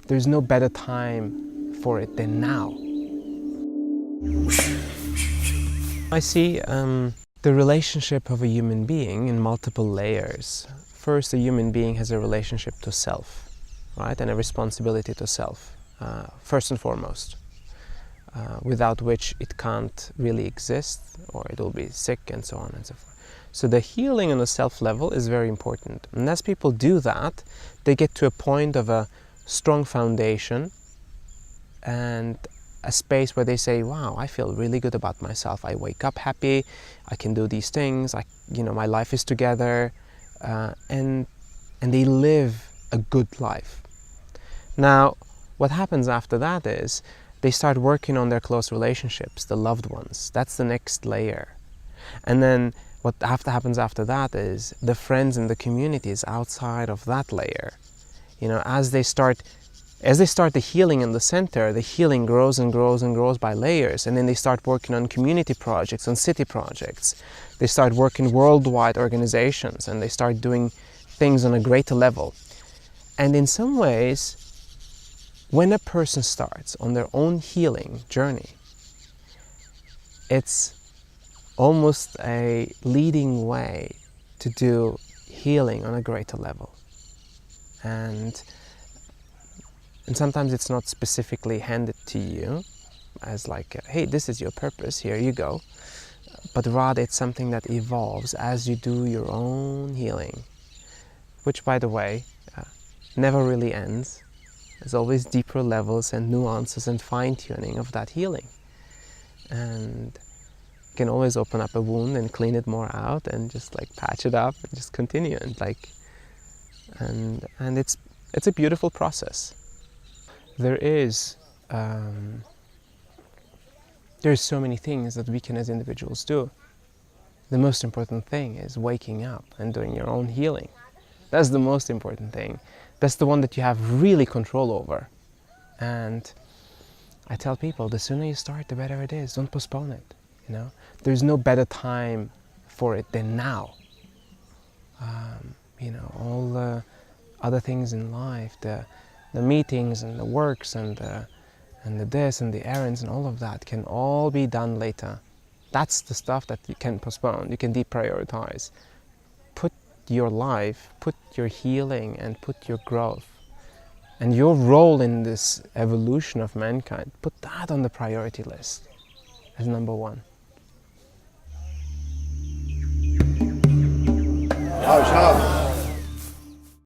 there's no better time for it than now. I see the relationship of a human being in multiple layers. First, a human being has a relationship to self, right, and a responsibility to self, first and foremost, without which it can't really exist, or it will be sick and so on and so forth. So the healing on a self level is very important. And as people do that, they get to a point of a strong foundation and a space where they say, wow, I feel really good about myself. I wake up happy, I can do these things, my life is together, and they live a good life. Now, what happens after that is they start working on their close relationships, the loved ones. That's the next layer. And then what happens after that is the friends and the communities outside of that layer. As they start the healing in the center, the healing grows and grows and grows by layers, and then they start working on community projects, on city projects. They start working worldwide organizations, and they start doing things on a greater level. And in some ways, when a person starts on their own healing journey, it's almost a leading way to do healing on a greater level. And sometimes it's not specifically handed to you as like, hey, this is your purpose, here you go. But rather it's something that evolves as you do your own healing, which, by the way, never really ends. There's always deeper levels and nuances and fine-tuning of that healing. And you can always open up a wound and clean it more out and just patch it up and just continue and it's a beautiful process. There's so many things that we can as individuals do. The most important thing is waking up and doing your own healing. That's the most important thing. That's the one that you have really control over. And I tell people, the sooner you start, the better it is. Don't postpone it. There's no better time for it than now. All the other things in life, the meetings and the works and the this and the errands and all of that can all be done later. That's the stuff that you can postpone, you can deprioritize. Put your life, put your healing and put your growth and your role in this evolution of mankind, put that on the priority list as number one. Oh,